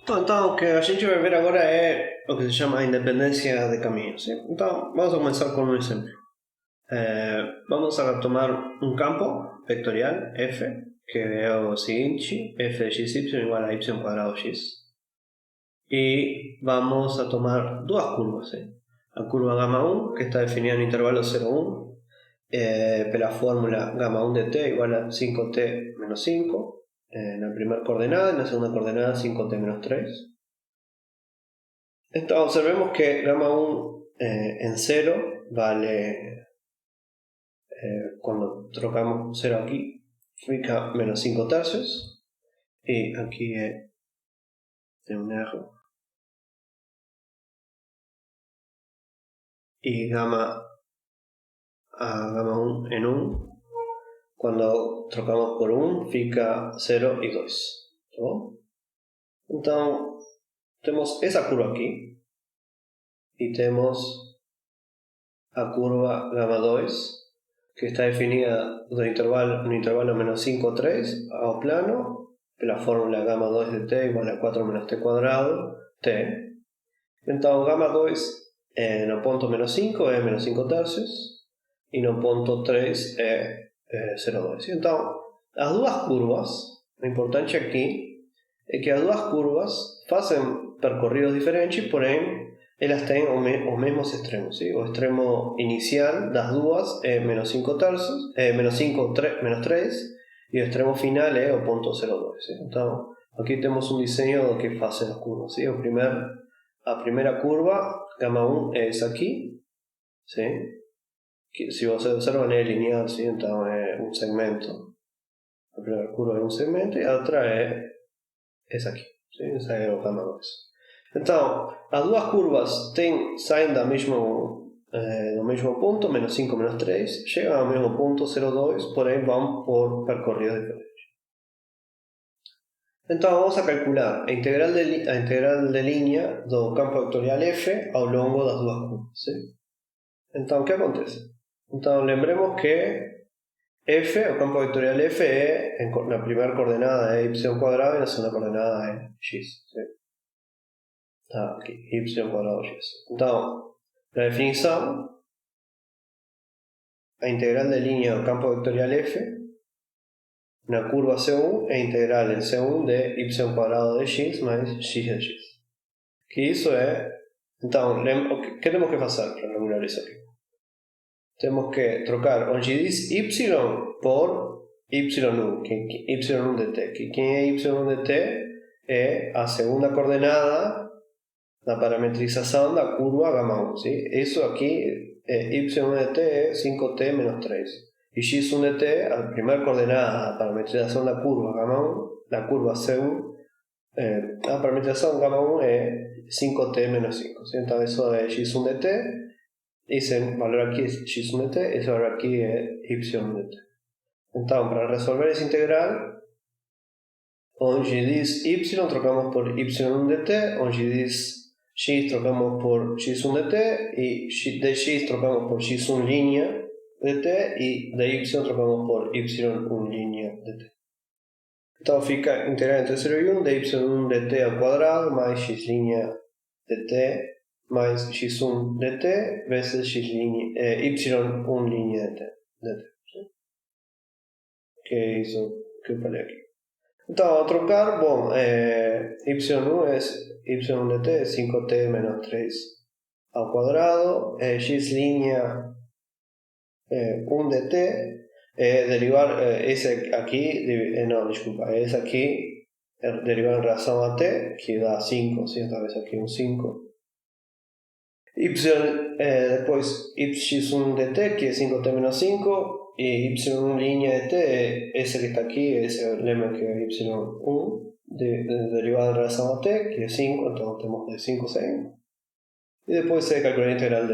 Então, o que a gente vai ver agora é o que se chama a independência de caminho. Sim? Então, vamos a começar com um exemplo. Vamos a tomar um campo vectorial f, que é o seguinte: f de xy igual a y cuadrado x. Y vamos a tomar duas curvas. ¿Sí? La curva gamma 1, que está definida en el intervalo 0, 1, la fórmula gamma 1 de t igual a 5t menos 5 en la primera coordenada, en la segunda coordenada 5t menos 3. Entonces observemos que gamma 1 en 0 vale, cuando trocamos 0 aquí, significa menos 5 tercios, y aquí es un error. Y gamma 1 en 1, cuando trocamos por 1, fica 0 y 2. ¿No? Entonces, tenemos esa curva aquí, y tenemos a curva gamma 2, que está definida en un intervalo menos 5, 3, a plano, la fórmula gamma 2 de t igual a 4 menos t cuadrado, t. Entonces, gamma 2 no punto menos 5 es menos 5 tercios, y no punto 3 es 0,2. Entonces, las dos curvas, lo importante aquí es que las dos curvas hacen percorridos diferentes, porém, elas têm os mesmos extremos. ¿Sí? O extremo inicial das duas é menos 5 tercios, menos 5, menos 3, e o extremo final é o ponto 0,2. ¿Sí? Então, aqui temos um desenho do que fazem as curvas. ¿Sí? A primeira curva, gamma 1, é essa aqui. ¿Sí? Que, se você observa, é lineal, ¿sí? Então é um segmento. A primeira curva é um segmento e a outra é essa aqui. ¿Sí? Essa é o gamma 2. Então, as duas curvas saem do mesmo ponto, menos 5, menos 3, chegam ao mesmo ponto, 0,2, porém vão por percorridos diferentes. Então, vamos a calcular a integral de linha do campo vectorial f ao longo das duas curvas. ¿Sí? Então, o que acontece? Então, lembremos que f, o campo vectorial f, na primeira coordenada é y cuadrado e na segunda coordenada é x. ¿Sí? Aqui, y cuadrado x. Então, la definição, a integral de linha do campo vectorial f na curva C1 é integral em C1 de y cuadrado de x mais x de x. Que isso é... Então, o que temos que fazer para regular isso aqui? Temos que trocar onde diz y por y1, y1 de t. Que quem é y1 de t é a segunda coordenada da parametrização da curva gamma 1. ¿Sí? Isso aqui, y1 de t é 5t menos 3. Y x1 de t, a primeira coordenada da parametrização da curva gamma 1, da curva C1, a parametrização gamma 1 é 5t menos 5. ¿Sí? Então, isso é x1 de t, esse valor aqui é x1 de t, esse valor aqui é y1 de t. Então, para resolver essa integral, onde diz y, trocamos por y1 de t, onde diz x trocamos por x1 de t, y de x trocamos por x1 línea de t, y de y trocamos por y1 línea de t. Entonces fica integral entre 0 y 1 de y1 de t al cuadrado más x línea de t más x1 de t veces y1 línea de t. ¿Sí? Que isso que eu falei aqui. Então, ao trocar, bom, y1 de t es 5t menos 3 al cuadrado, x línea 1 de t, derivar ese aquí, no, disculpa, es aquí, derivar en relación a t, que da 5, ¿sí? Esta vez aquí un 5. Después x1 de t, que es 5t menos 5, y y1 línea de t, ese que está aquí, ese lema que es y1, derivada en relación a t, que es 5, entonces tenemos de 5 6. Y después se calcula la integral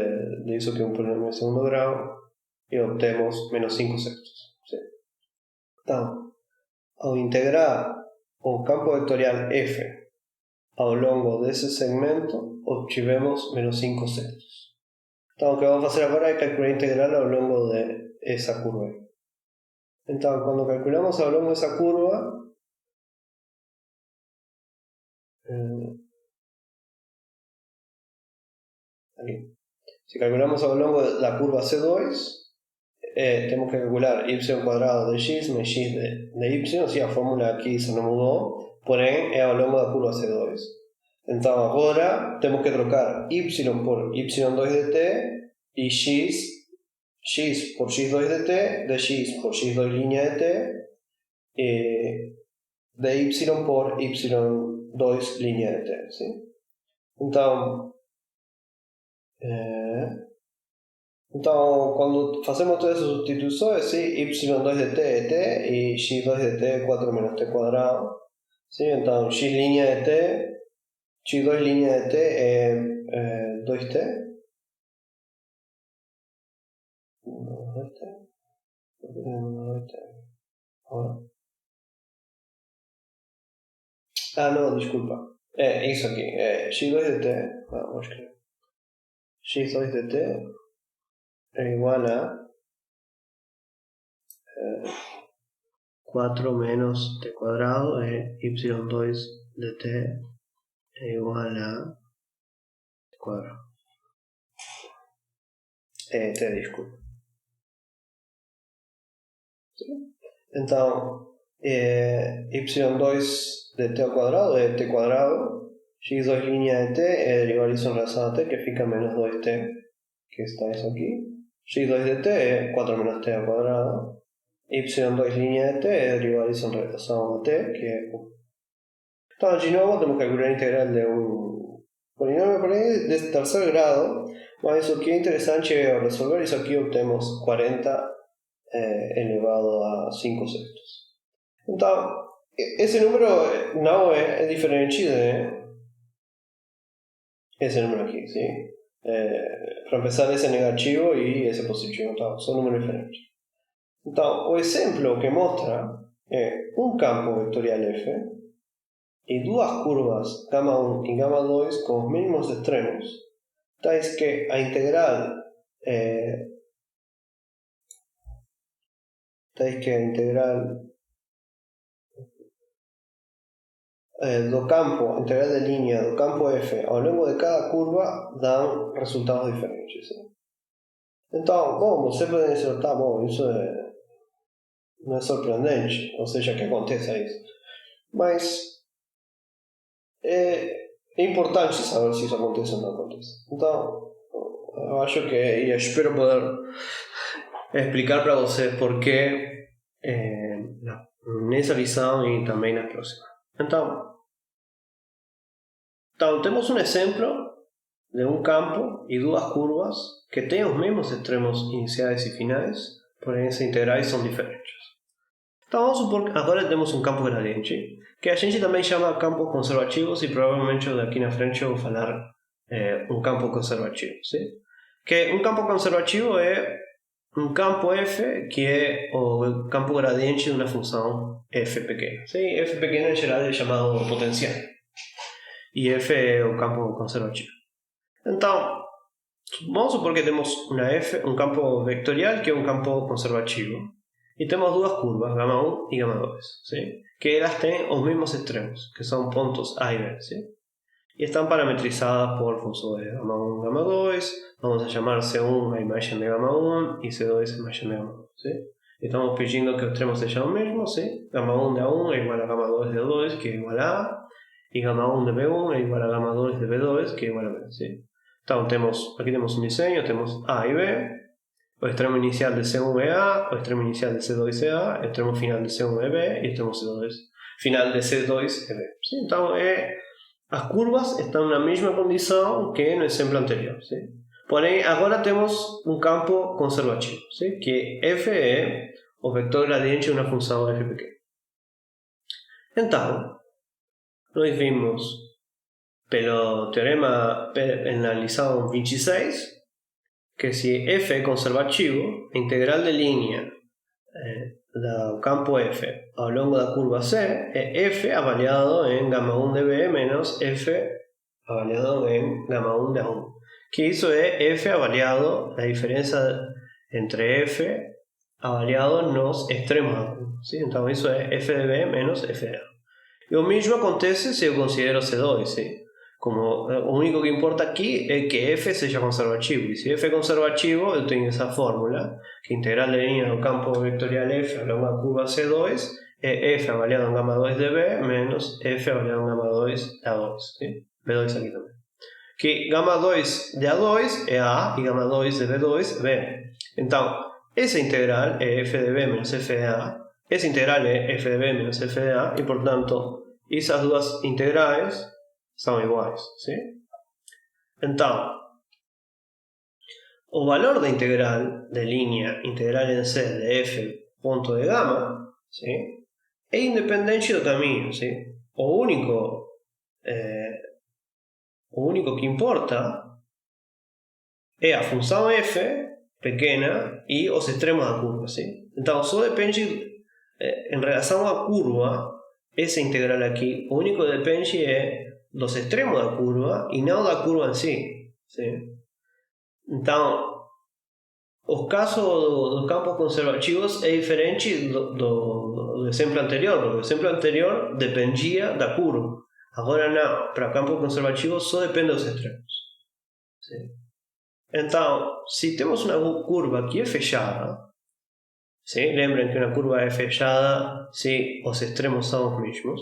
de eso, que es un polinomio de segundo grado, y obtemos menos 5 sextos. ¿Sí? Então, ao integrar o campo vectorial f ao longo desse segmento, obtivemos menos 5 sextos. Então, o que vamos fazer agora é calcular a integral ao longo de essa curva. Então, quando calculamos ao longo dessa curva, aquí. Si calculamos a lo largo de la curva C2, tenemos que calcular y cuadrado de x más x de y, si a fórmula aquí se não mudou, porém é ao longo da curva C2. Então agora temos que trocar y por y2 de t e x por x2 de t, de x por x2 línea de t, de y por y2 línea de t. ¿Sí? Então, quando fazemos todas essas substituições, ¿sí? y2 de t é t e x2 de t é 4 menos t quadrado. ¿Sí? Então, x línea de t, x2 línea de t é 2t. 2t. 2t. Ahora. No, disculpa. Isso aqui. x2 de t. Vamos a escrever. x2 de t é igual a 4 menos t quadrado e y2 de t é igual a t quadrado. T, desculpa. ¿Sí? Então, y2 de t ao quadrado é t quadrado, x2 línea de t é derivar isso em relação a t, que fica menos 2t, que está isso aqui. x2 de t é 4 menos t ao quadrado. y2 línea de t é derivar isso em relação a t, que é 1. Então, de novo, temos que calcular a integral de um polinômio por aí de terceiro grado, mas o que é interessante é resolver isso aqui, obtemos 40 elevado a 5 sextos. Então, esse número não é diferente de esse número aqui, sim? Para começar, esse é negativo e esse é positivo, então, são números diferentes. Então, o exemplo que mostra é um campo vetorial F e duas curvas γ1 e γ2 com os mesmos extremos, tais que a integral do campo, a integral de línea do campo F ao longo de cada curva dão resultados diferentes. ¿Sí? Então, você pode dizer, tá bom, isso não é surpreendente, ou seja, que aconteça isso. Mas é importante saber se isso acontece ou não acontece. Então, eu acho que, e espero poder explicar para vocês por que nessa lição e também na próxima. Então, temos um exemplo de um campo e duas curvas que têm os mesmos extremos iniciais e finais, porém as integrais são diferentes. Então vamos supor que agora temos um campo gradiente, que a gente também chama campos conservativos, e provavelmente daqui na frente eu vou falar um campo conservativo. ¿Sí? Que um campo conservativo é um campo F que é o campo gradiente de uma função F pequena. ¿Sí? F pequena em geral é chamado potencial, e F é o campo conservativo. Então, vamos supor que temos uma F, um campo vectorial que é um campo conservativo. E temos duas curvas, γ1 e γ2, ¿sí? Que elas têm os mesmos extremos, que são pontos A e B, ¿sí? E estão parametrizadas por funções de γ1 e γ2, vamos a chamar C1 a imagem de γ1 e C2 a imagem de γ2, ¿sí? E estamos pedindo que os extremos sejam os mesmos, ¿sí? γ1 de A1 é igual a γ2 de A2, que é igual a A, e γ1 de B1 é igual a γ2 de B2, que é igual a B, ¿sí? Então, aqui temos um desenho, temos A e B. O extremo inicial de C1 é A, o extremo inicial de C2 é A, o extremo final de C1 é B e o extremo final de C2 é B. ¿Sí? Então, as curvas estão na mesma condição que no exemplo anterior. ¿Sí? Porém, agora temos um campo conservativo, ¿sí? Que F é o vector gradiente de uma função F pequena. Então, nós vimos pelo teorema na lição 26 que se F é conservativo, a integral de linha do campo F ao longo da curva C é F avaliado em γ1 de B menos F avaliado em γ1 de A1. Que isso é F avaliado, a diferença entre F avaliado nos extremos. ¿Sí? Então isso é F de B menos F de A. E o mesmo acontece se eu considero C2, sim? Como o único que importa aqui é que f seja conservativo. E se f é conservativo, eu tenho essa fórmula, que a integral de linha do campo vetorial f ao longo da curva C2 é f avaliado em gama 2 de B menos f avaliado em gama 2 de A2. ¿Sí? B2 aqui também. Que gama 2 de A2 é A e gama 2 de B2 é B. Então, essa integral é f de B menos f de A. Essa integral é f de B menos f de A e, portanto, essas duas integrais são iguais. ¿Sí? Então, o valor da integral de linha integral em C de f ponto de gama, ¿sí? É independente do caminho. ¿Sí? O único que importa é a função f pequena e os extremos da curva. ¿Sí? Então, só depende, em relação à curva, essa integral aqui, o único que depende é dos extremos da curva e não da curva em si. ¿Sí? Então, os casos dos campos conservativos é diferente do exemplo anterior, porque o exemplo anterior dependia da curva. Agora não, para campo conservativo só depende dos extremos. ¿Sí? Então, se temos uma curva que é fechada, ¿sí? Lembrem que uma curva é fechada se os extremos são os mesmos.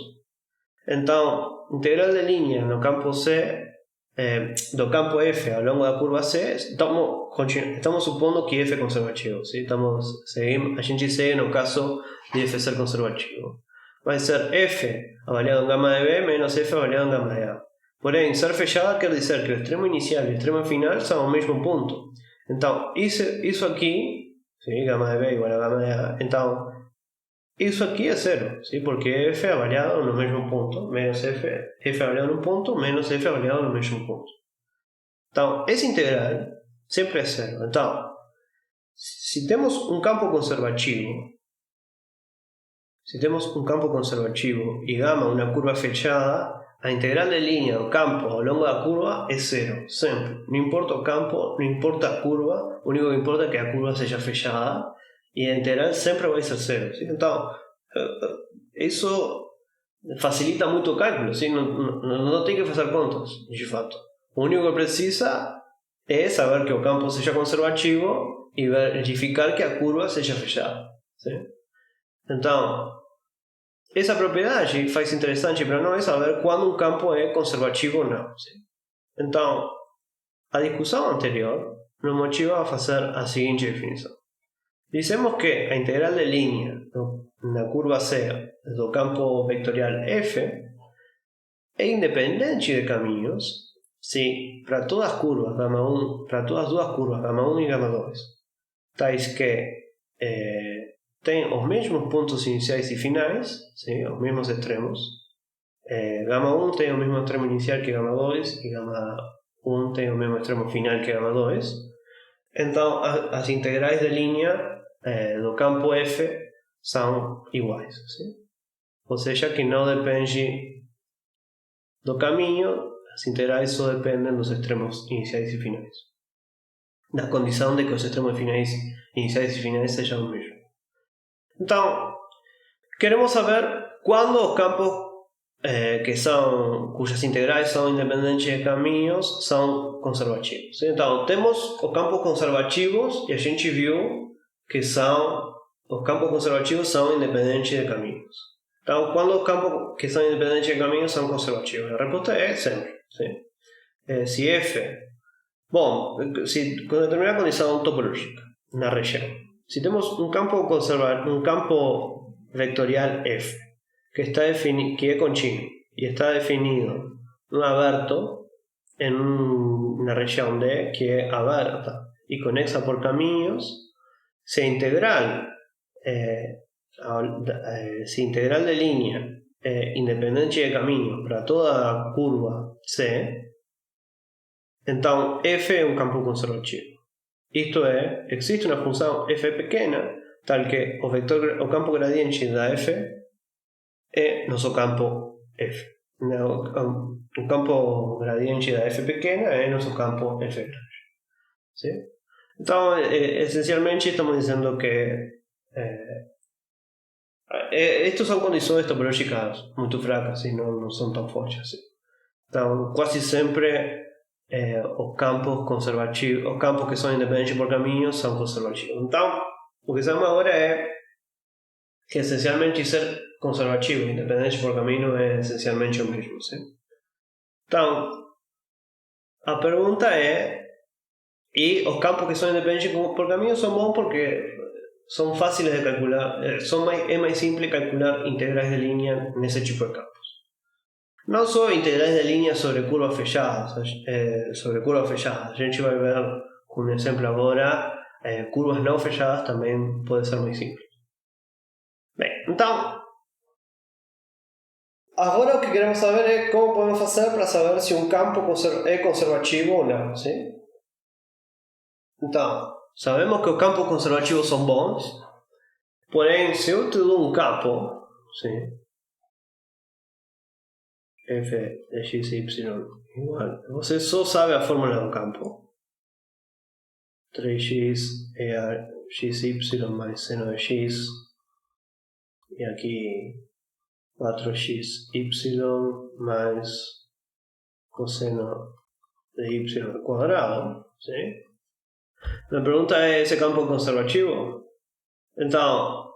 Então, integral de linha no campo C, do campo F ao longo da curva C, estamos supondo que F é conservativo. ¿Sí? A gente segue no caso de F ser conservativo. Vai ser F avaliado em gama de B menos F avaliado em gama de A. Porém, ser fechada quer dizer que o extremo inicial e o extremo final são ao mesmo ponto. Então, isso aqui, ¿sí? Gama de B igual a gama de A, então isso aqui é zero, ¿sí? Porque f é avaliado no mesmo ponto, menos f avaliado num ponto, menos f avaliado no mesmo ponto. Então, essa integral sempre é zero. Então, se temos um campo conservativo, e gama uma curva fechada, a integral de linha do campo ao longo da curva é zero, sempre. Não importa o campo, não importa a curva, o único que importa é que a curva seja fechada e a integral sempre vai ser zero. ¿Sí? Então, isso facilita muito o cálculo. ¿Sí? Não tem que fazer contas, de fato. O único que precisa é saber que o campo seja conservativo e verificar que a curva seja fechada. ¿Sí? Então, essa propriedade faz interessante para nós saber quando um campo é conservativo ou não. ¿Sí? Então, a discussão anterior nos motiva a fazer a seguinte definição. Dizemos que a integral de linha na curva C do campo vectorial f é independente de caminhos se para todas as curvas gama 1, para todas as duas curvas gama 1 e gama 2, tais que tem os mesmos pontos iniciais e finais, ¿sí? Os mesmos extremos. Gama 1 tem o mesmo extremo inicial que gama 2 e gama 1 tem o mesmo extremo final que gama 2. Então, as integrais de linha do campo F são iguais. ¿Sí? Ou seja, que não depende do caminho, as integrais só dependem dos extremos iniciais e finais. Da condição de que os extremos iniciais e finais sejam os mesmos. Então, queremos saber quando os campos cujas integrais são independentes de caminhos são conservativos. Então, temos os campos conservativos e a gente viu que os campos conservativos são independentes de caminhos. Então, quando os campos que são independentes de caminhos são conservativos? A resposta é sempre. ¿Sí? Se F... Bom, com determinada condição topológica na região. Se temos um campo vectorial F que é contínuo e está definido no aberto em uma região D que é aberta e conexa por caminhos, se integral de linha independente de caminho para toda a curva C, então F é um campo conservativo. Isto é, existe uma função f pequena tal que o campo gradiente da f é nosso campo f. O campo gradiente da f pequena é nosso campo f grande. ¿Sí? Então, essencialmente, estamos dizendo que Estas são condições topológicas muito fracas e não são tão fortes assim. Então, quase sempre os campos conservativos, os campos que são independentes por caminhos são conservativos. Então, o que sabemos agora é que essencialmente ser conservativo e independente por caminho é essencialmente o mesmo. Sim? Então, a pergunta é: e os campos que são independentes por caminho são bons porque são fáceis de calcular, é mais simples calcular integrais de linha nesse tipo de campos. Não só integrais de linha sobre curvas fechadas, a gente vai ver com um exemplo agora, curvas não fechadas também pode ser mais simples. Bem, então, agora o que queremos saber é como podemos fazer para saber se um campo é conservativo ou não, sim? Então, sabemos que os campos conservativos são bons, porém, se eu te dou um campo, sim, f de x e y igual, você só sabe a fórmula do campo, 3x é a xy mais seno de x, e aqui 4xy mais cosseno de y al quadrado, sim? A pergunta é: esse campo é conservativo? Então,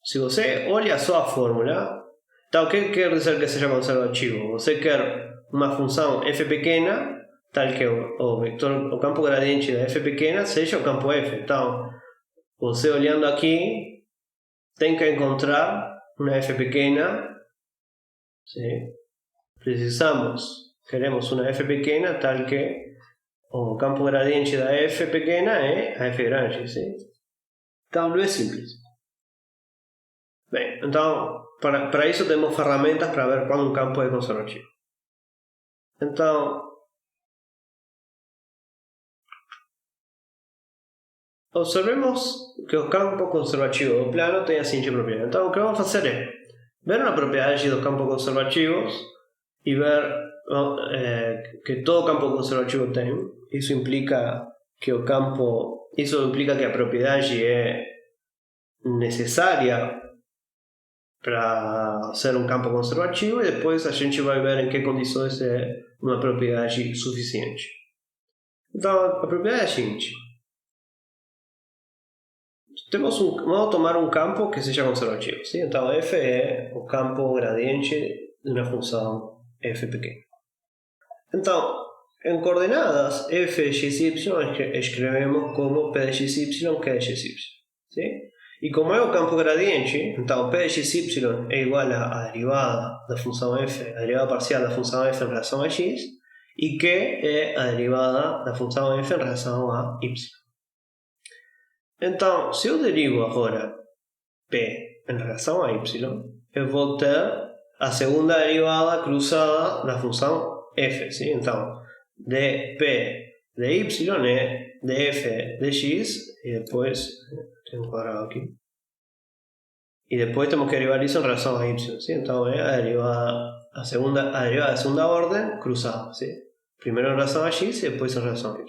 se você olha só a fórmula, então o que quer dizer que seja conservativo? Você quer uma função f pequena, tal que o campo gradiente da f pequena seja o campo f. Então, você olhando aqui, tem que encontrar uma f pequena. Sim? Queremos uma f pequena tal que o campo gradiente da f pequena é a f grande, sim? Então não é simples. Bem, então para isso temos ferramentas para ver quando um campo é conservativo. Então, observemos que o campo conservativo do plano tem a seguinte propriedade. Então o que vamos fazer é ver uma propriedade dos campos conservativos e ver que todo campo conservativo tem. Isso implica que a propriedade é necessária para ser um campo conservativo, e depois a gente vai ver em que condições é uma propriedade suficiente. Então, a propriedade é a seguinte: vamos tomar um campo que seja conservativo. Sim? Então, f é o campo gradiente de uma função f pequena. Então, em coordenadas f de x y escrevemos como p de x y, q de x y. Sim? E como é o campo gradiente, então p de x y é igual à derivada da função f, a derivada parcial da função f em relação a x, e q é a derivada da função f em relação a y. Então, se eu derivo agora p em relação a y, eu vou ter a segunda derivada cruzada da função f. Sim? Então, dp de y é df de x, e depois tem um quadrado aqui, e depois temos que derivar isso em relação a y. Sim? Então é a derivada de segunda ordem cruzada. Sim? Primeiro em relação a x e depois em relação a y.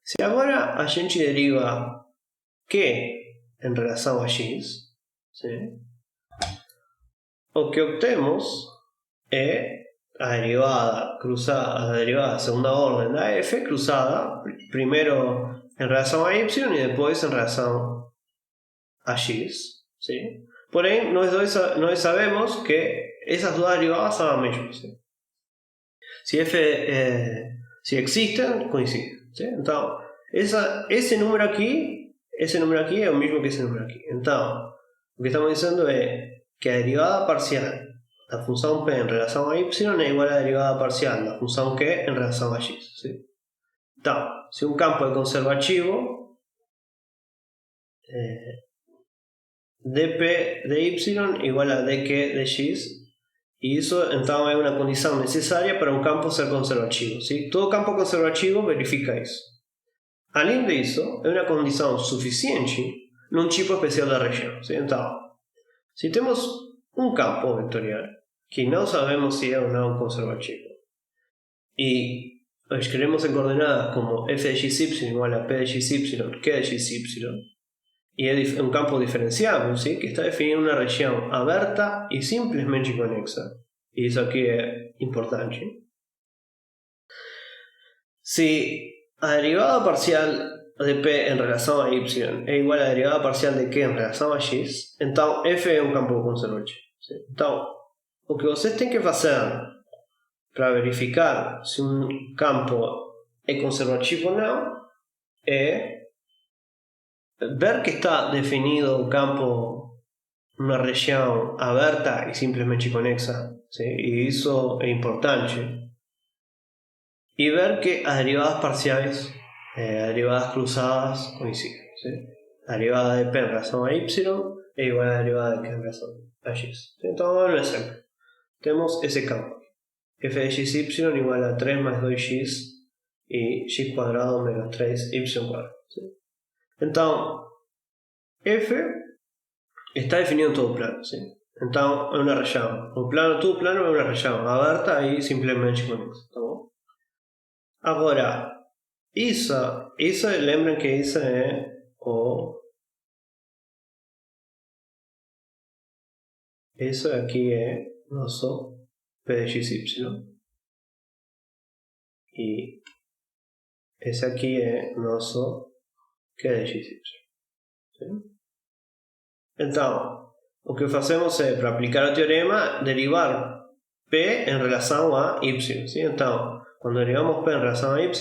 Se agora a gente deriva q em relação a x, sim? O que obtemos é a derivada de segunda ordem da f cruzada primeiro em relação a y e depois em relação a x. ¿Sí? Porém, nós sabemos que essas duas derivadas são as mesmas. ¿Sí? Se existem, coincidem. ¿Sí? Então, esse número aqui é o mesmo que esse número aqui. Então, o que estamos dizendo é que a derivada parcial da função p em relação a y é igual à derivada parcial da função q em relação a x. ¿Sí? Então, se um campo é conservativo, dp de y igual a dq de x, e isso então é uma condição necessária para um campo ser conservativo. ¿Sí? Todo campo conservativo verifica isso. Além disso, é uma condição suficiente num tipo especial da região. ¿Sí? Então, se temos um campo vetorial que não sabemos se é ou não conservativo, e o escrevemos em coordenadas como f de xy igual a p de xy, q de xy, e é um campo diferenciável, sim? Que está definido em uma região aberta e simplesmente conexa. E isso aqui é importante. Se a derivada parcial de P em relação a Y é igual à derivada parcial de Q em relação a X, então F é um campo conservativo. Sim? Então, o que vocês têm que fazer para verificar se um campo é conservativo ou não é ver que está definido o campo numa região aberta e simplesmente conexa, ¿sí? E isso é importante. E ver que as derivadas parciais, as derivadas cruzadas coincidem, ¿sí? A derivada de P en relação a Y é igual à derivada de Q em relação a X. Então, vamos ver um exemplo. Temos esse campo. F de xy igual a 3 mais 2x e x quadrado menos 3y quadrado. ¿Sí? Então, F está definido em todo o plano. ¿Sí? Então, é uma região. Todo o plano é uma região aberta e simplesmente conexa. Tá bom? Agora, isso lembrem que isso é o... Isso aqui é nosso P de xy. E esse aqui é nosso Q de xy. ¿Sí? Então, o que fazemos é, para aplicar o teorema, derivar P em relação a Y. ¿Sí? Então, quando derivamos P em relação a Y,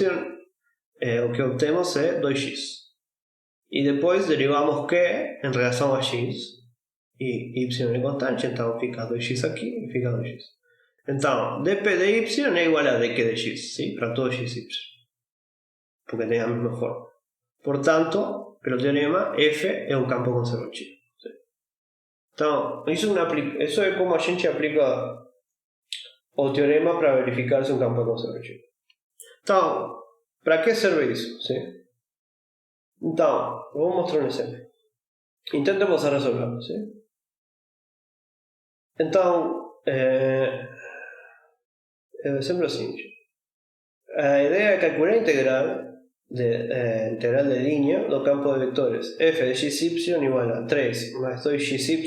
o que obtemos é 2x. E depois derivamos Q em relação a x. E y é constante, então fica 2x aqui e fica 2x. Então, dp de y é igual a dq de x, ¿sí? Para todo x y. Porque tem a mesma forma. Portanto, pelo teorema, F é um campo conservativo. ¿Sí? Então, isso é como a gente aplica o teorema para verificar se um campo é conservativo. Então, para que serve isso? ¿Sí? Então, vou mostrar um exemplo. Intentemos resolverlo. ¿Sí? Então, o exemplo é o seguinte. A ideia é calcular a integral de linha do campo de vetores f de xy igual a 3 mais 2xy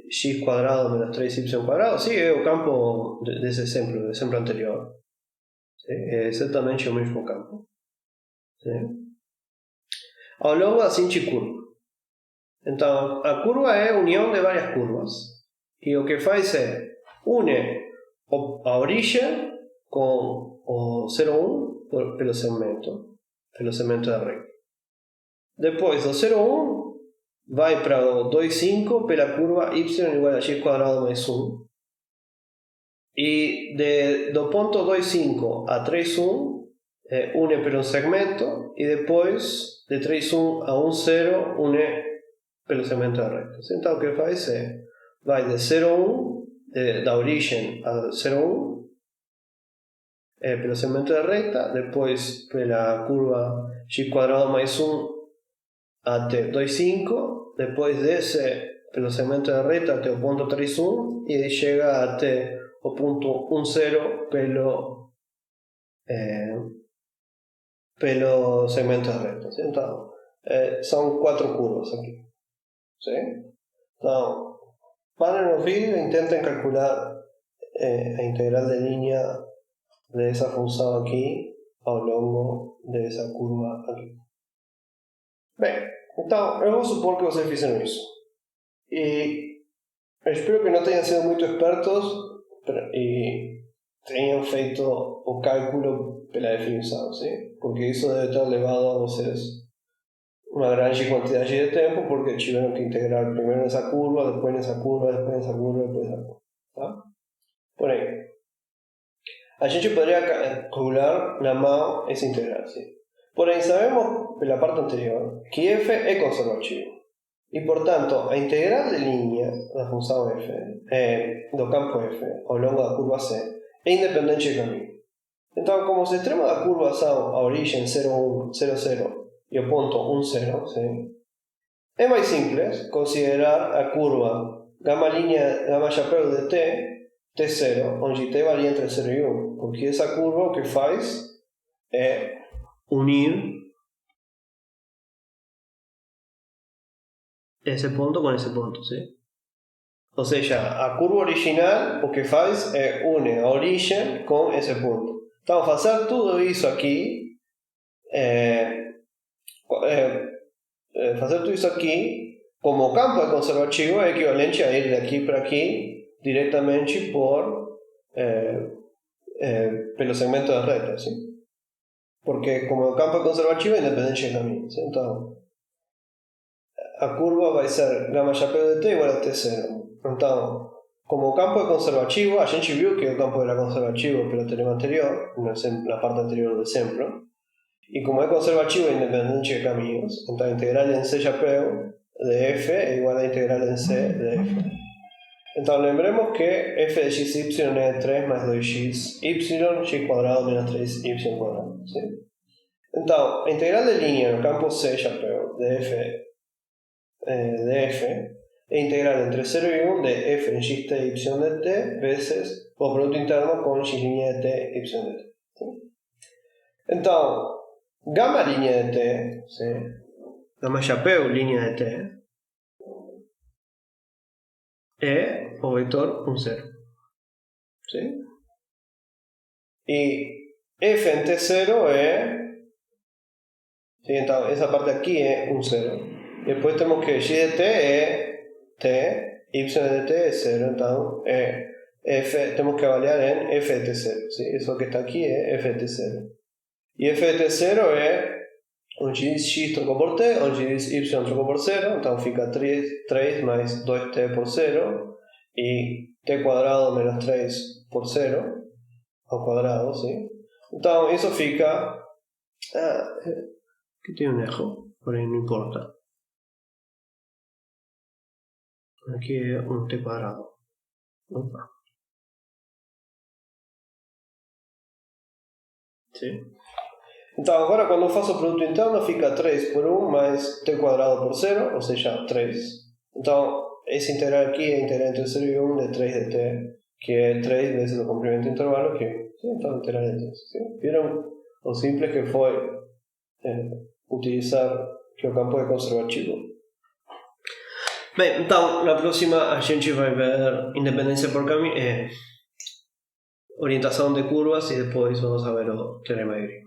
x quadrado menos 3y quadrado. Sí, é o campo desse exemplo, do exemplo anterior. ¿Sí? É exatamente o mesmo campo. ¿Sí? Ao longo da seguinte curva. Então, a curva é a união de várias curvas. E o que faz é une a origem com o 0,1 pelo segmento da recta. Depois, do 0,1 vai para o 2,5 pela curva y igual a x quadrado mais 1. E do ponto 2,5 a 3,1 une pelo segmento. E depois, de 3,1 a 1,0 une pelo segmento da recta. Então, o que faz é vai de 0,1 da origem a 0,1 pelo segmento da recta, depois pela curva x quadrado mais 1 até 2,5, depois desce pelo segmento da recta até o ponto 3,1 e chega até o ponto 1,0 pelo segmento da recta. Então, são 4 curvas aqui. ¿Sí? Então, parem no vídeo e tentem calcular a integral de linha dessa função aqui ao longo dessa curva aqui. Bem, então eu vou supor que vocês fizeram isso. E espero que não tenham sido muito espertos e tenham feito o cálculo pela definição, ¿sí? Porque isso deve ter levado a vocês uma grande quantidade de tempo, porque tiveram que integrar primeiro nessa curva, depois nessa curva, depois nessa curva, depois nessa curva. Tá? Porém, a gente poderia calcular na mão essa integral. ¿Sí? Porém, sabemos pela parte anterior que f é conservativo. E, portanto, a integral de linha da função f, do campo f, ao longo da curva c, é independente de caminho. Então, como os extremos da curva são a origem 0,1, 0,0 e o ponto 1,0, ¿sí? É mais simples considerar a curva gama chapéu de t0, onde t varia entre 0 e 1, porque essa curva o que faz é unir esse ponto com esse ponto, sim? Ou seja, a curva original o que faz é une a origem com esse ponto. Então, fazer tudo isso aqui, fazer tudo isso aqui, como o campo é conservativo, é equivalente a ir daqui para aqui diretamente pelo segmento da reta, sim? Porque como o campo é conservativo, é independente de caminho, sim? Então, a curva vai ser gama chapéu de t igual a t0. Então, como o campo é conservativo, a gente viu que o campo era conservativo pelo teorema anterior, na parte anterior do exemplo, e como é conservativo e independente de caminhos, então a integral em c chapéu de f é igual a integral em c de f. Então lembremos que f de xy é 3 mais 2x y quadrado menos 3y quadrado. ¿Sí? Então, a integral de linha no campo c chapéu de f é integral entre 0 y 1 de f en x t y de t veces o producto interno con x' de t y de t. ¿Sí? Então, gamma linha de t, ¿sí? Gamma chapéu linha de t, é o vector 1, 0. ¿Sí? Y f en t0 é... ¿Sí? Então, essa parte aqui é 1, 0. E depois temos que x de t é t, y de t é 0. Então, temos que avaliar em f de t0. ¿Sí? Isso que está aqui é f de t0. E f de t0 é onde diz x trocou por t, onde diz y trocou por 0. Então fica 3 mais 2t por 0 e t quadrado menos 3 por 0 ao quadrado, sim? Então isso fica... aqui tem erro, porém não importa. Aqui é um t quadrado. Opa. Sim. Então agora quando eu faço o produto interno fica 3 por 1 mais t quadrado por 0, ou seja, 3. Então esse integral aqui é a integral entre 0 e 1 de 3 de t, que é 3 vezes o comprimento intervalo, que é então integral de 3. ¿Sí? Viram o simples que foi utilizar que o campo é conservativo? Bem, então na próxima a gente vai ver independência por caminho, orientação de curvas e depois vamos a ver o teorema de Green.